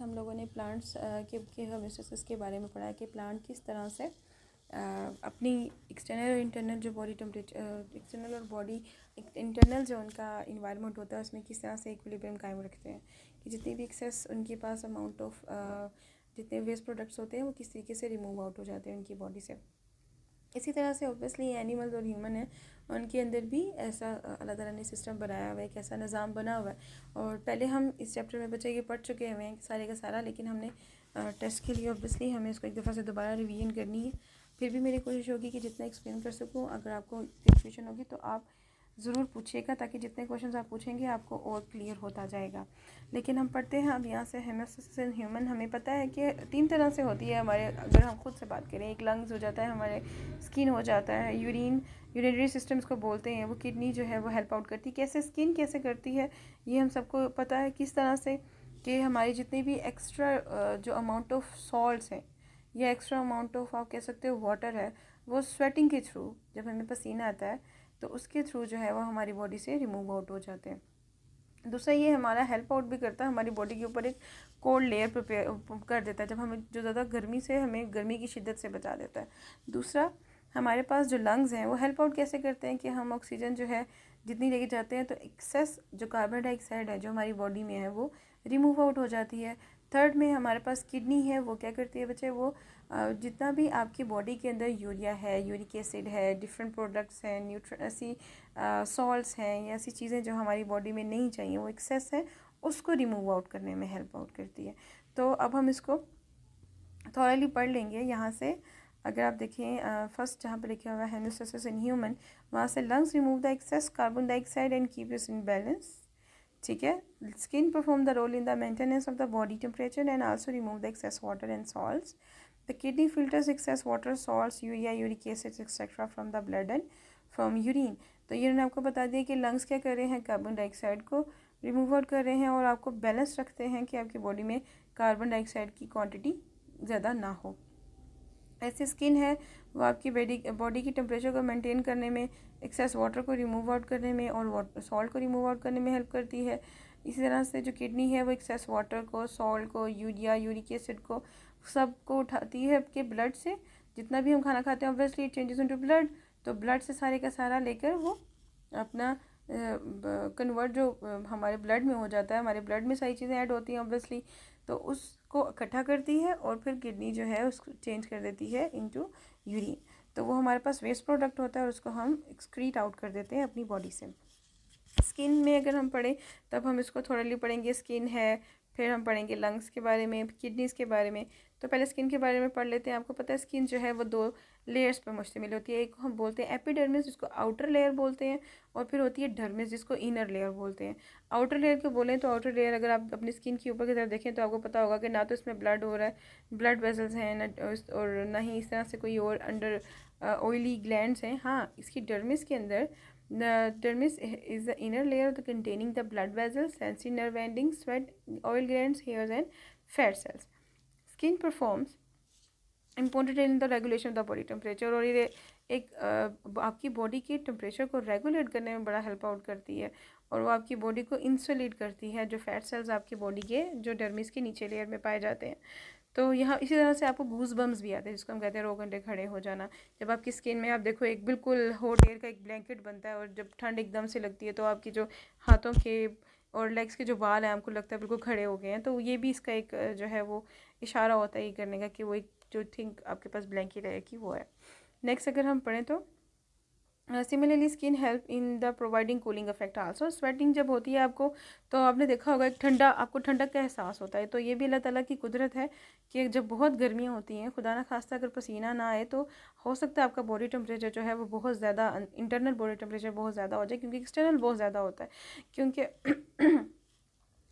हम लोगों ने प्लांट्स के होमियोस्टेसिस के बारे में पढ़ा कि प्लांट किस तरह से अपनी एक्सटर्नल और इंटरनल जो बॉडी टेम्परेचर एक्सटर्नल और बॉडी इंटरनल जो उनका इन्वायरमेंट होता है उसमें किस तरह से इक्विलिब्रियम कायम रखते हैं कि जितनी भी एक्सेस उनके पास अमाउंट ऑफ जितने वेस्ट प्रोडक्ट्स होते हैं वो किस तरीके से रिमूव आउट हो जाते हैं उनकी बॉडी से। इसी तरह से ऑब्वियसली एनिमल्स और ह्यूमन है उनके अंदर भी ऐसा अल्लाह ताला ने सिस्टम बनाया हुआ है, एक ऐसा निज़ाम बना हुआ है। और पहले हम इस चैप्टर में बच्चे ये पढ़ चुके हुए हैं सारे का सारा, लेकिन हमने टेस्ट के लिए ऑब्वियसली हमें इसको एक दफ़ा से दोबारा रिवीजन करनी है। फिर भी मेरी कोशिश होगी कि जितना एक्सप्लेन कर सकूँ, अगर आपको कंफ्यूजन होगी तो आप ज़रूर पूछिएगा ताकि जितने क्वेश्चंस आप पूछेंगे आपको और क्लियर होता जाएगा। लेकिन हम पढ़ते हैं अब यहाँ से हेमोसिस इन ह्यूमन। हमें पता है कि 3 तरह से होती है हमारे, अगर हम खुद से बात करें, एक लंग्स हो जाता है, हमारे स्किन हो जाता है, यूरिनरी सिस्टम्स को बोलते हैं, वो किडनी जो है वो हेल्प आउट करती है। कैसे स्किन कैसे करती है ये हम सबको पता है, किस तरह से कि हमारी जितनी भी एक्स्ट्रा जो अमाउंट ऑफ सॉल्ट्स हैं या एक्स्ट्रा अमाउंट ऑफ आप कह सकते हो वाटर है, वो स्वेटिंग के थ्रू जब हमें पसीना आता है तो उसके थ्रू जो है वो हमारी बॉडी से रिमूव आउट हो जाते हैं। दूसरा ये हमारा हेल्प आउट भी करता है, हमारी बॉडी के ऊपर एक कोल्ड लेयर प्रिपेयर कर देता है, जब हमें जो ज़्यादा गर्मी से हमें गर्मी की शिद्दत से बचा देता है। दूसरा हमारे पास जो लंग्स हैं वो हेल्प आउट कैसे करते हैं कि हम ऑक्सीजन जो है जितनी लेके जाते हैं तो एक्सेस जो कार्बन डाइऑक्साइड है जो हमारी बॉडी में है वो रिमूव आउट हो जाती है। थर्ड में हमारे पास किडनी है, वो क्या करती है बच्चे, वो जितना भी आपकी बॉडी के अंदर यूरिया है, यूरिक एसिड है, डिफरेंट प्रोडक्ट्स हैं, ऐसी सॉल्ट्स हैं या ऐसी चीज़ें जो हमारी बॉडी में नहीं चाहिए, वो एक्सेस है, उसको रिमूव आउट करने में हेल्प आउट करती है। तो अब हम इसको थॉरली पढ़ लेंगे। यहाँ से अगर आप देखें फर्स्ट जहाँ पर लिखा हुआ है हेमोस्टेसिस इन ह्यूमन, वहाँ से lungs remove the excess carbon dioxide and keep it in balance. ठीक है, skin perform the role in the maintenance of the body temperature and also remove the excess water and salts. The kidney filters excess water, salts, urea, uric acid etcetera from the blood and from urine. तो ये मैंने आपको बता दिया कि lungs क्या कर रहे हैं, कार्बन डाइऑक्साइड को रिमूव आउट कर रहे हैं और आपको बैलेंस रखते हैं कि आपकी बॉडी में कार्बन डाइऑक्साइड की क्वांटिटी ज़्यादा ना हो। ऐसी स्किन है वो आपकी बॉडी की टेम्परेचर को मेंटेन करने में, एक्सेस वाटर को रिमूव आउट करने में और सॉल्ट को रिमूव आउट करने में हेल्प करती है। इसी तरह से जो किडनी है वो एक्सेस वाटर को, सॉल्ट को, यूरिया, यूरिक एसिड को, सब को उठाती है आपके ब्लड से। जितना भी हम खाना खाते हैं obviously it changes into blood, तो ब्लड से सारे का सारा लेकर वो अपना कन्वर्ट जो हमारे ब्लड में हो जाता है, हमारे ब्लड में सारी चीज़ें ऐड होती हैं ऑब्वियसली, तो उसको इकट्ठा करती है और फिर किडनी जो है उसको चेंज कर देती है इनटू यूरिन। तो वो हमारे पास वेस्ट प्रोडक्ट होता है और उसको हम एक्सक्रीट आउट कर देते हैं अपनी बॉडी से। स्किन में अगर हम पढ़ें तब हम इसको थोड़ा पढ़ेंगे, स्किन है, फिर हम पढ़ेंगे लंग्स के बारे में, किडनीज़ के बारे में। तो पहले स्किन के बारे में पढ़ लेते हैं। आपको पता है स्किन जो है वो 2 लेयर्स पर मुश्तमिल होती है। एक हम बोलते हैं एपिडर्मिस जिसको आउटर लेयर बोलते हैं, और फिर होती है डर्मिस जिसको इनर लेयर बोलते हैं। आउटर लेयर को बोलें तो आउटर लेयर अगर आप अपनी स्किन के ऊपर की तरफ देखें तो आपको पता होगा कि ना तो इसमें ब्लड हो रहा है, ब्लड वेसल्स हैं ना, और ना ही इस तरह से कोई और अंडर ऑयली ग्लैंड्स हैं। हाँ, इसकी डर्मिस के अंदर the dermis is the inner layer containing the blood vessels, sensory nerve endings, sweat, oil glands, hairs and fat cells. Skin performs important in the regulation of the body temperature, और ये एक आपकी body के temperature को regulate करने में बड़ा help out करती है, और वो आपकी बॉडी को इंसुलेट करती है जो फैट सेल्स आपकी बॉडी के जो डर्मिस के नीचे लेयर में पाए जाते हैं। तो यहाँ इसी तरह से आपको गूज बम्स भी आते हैं जिसको हम कहते हैं रोगंडे खड़े हो जाना। जब आपकी स्किन में आप देखो एक बिल्कुल हॉट एयर का एक ब्लैंकेट बनता है और जब ठंड एकदम से लगती है तो आपकी जो हाथों के और लेग्स के जो बाल हैं आपको लगता है बिल्कुल खड़े हो गए हैं। तो ये भी इसका एक जो है वो इशारा होता है ये करने का कि वो एक जो थिंक आपके पास ब्लैंकेट है कि वो है। नेक्स्ट अगर हम पढ़ें तो similarly skin help in the providing cooling effect also. Sweating जब होती है आपको तो आपने देखा होगा एक ठंडा, आपको ठंडक का एहसास होता है। तो ये भी अल्लाह ताला की कुदरत है कि जब बहुत गर्मियाँ होती हैं, खुदा ना खास्ता अगर पसीना ना आए तो हो सकता है आपका बॉडी टेम्परेचर जो है वो बहुत ज़्यादा, इंटरनल बॉडी टेम्परेचर बहुत ज़्यादा हो जाए, क्योंकि एक्सटर्नल बहुत ज़्यादा होता है। क्योंकि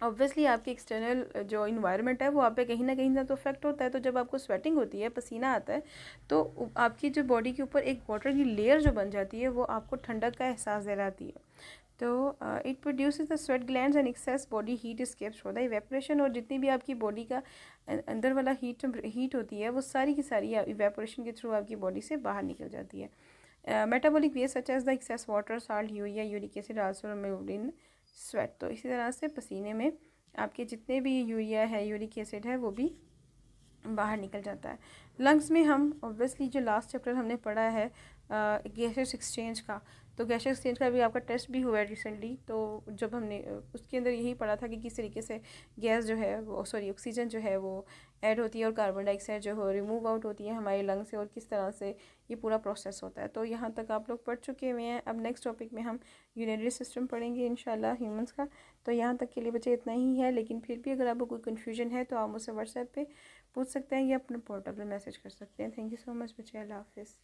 ऑब्वियसली आपकी एक्सटर्नल जो इन्वायरमेंट है वो आप पे कहीं ना कहीं तो इफेक्ट होता है। तो जब आपको स्वेटिंग होती है, पसीना आता है, तो आपकी जो बॉडी के ऊपर एक वाटर की लेयर जो बन जाती है वो आपको ठंडक का एहसास दिलाती है। तो it produces the sweat glands and access body heat escapes for the evaporation. और जितनी भी आपकी बॉडी का अंदर वाला हीट होती है वो सारी की सारी इवेपोरेशन के थ्रू आपकी बॉडी से बाहर निकल जाती है। Metabolic waste such as the excess water, salt, urea, uric acid also removed in sweat. तो इसी तरह से पसीने में आपके जितने भी यूरिया है, यूरिक एसिड है, वो भी बाहर निकल जाता है। लंग्स में हम ऑब्वियसली जो लास्ट चैप्टर हमने पढ़ा है गैसेस एक्सचेंज का, तो गैसेस एक्सचेंज का भी आपका टेस्ट भी हुआ है रिसेंटली। तो जब हमने उसके अंदर यही पढ़ा था कि किस तरीके से गैस जो है वो, सॉरी, ऑक्सीजन जो है वो ऐड होती है और कार्बन डाइऑक्साइड जो है रिमूव आउट होती है हमारे लंग से, और किस तरह से ये पूरा प्रोसेस होता है। तो यहाँ तक आप लोग पढ़ चुके हुए हैं। अब नेक्स्ट टॉपिक में हम यूरिनरी सिस्टम पढ़ेंगे इंशाल्लाह ह्यूमंस का। तो यहाँ तक के लिए बच्चे इतना ही है, लेकिन फिर भी अगर आपको कोई कन्फ्यूजन है तो आप मुझसे व्हाट्सएप पे पूछ सकते हैं या अपने पोर्टल पे मैसेज कर सकते हैं। थैंक यू सो मच बच्चे, अल्लाह हाफिज़।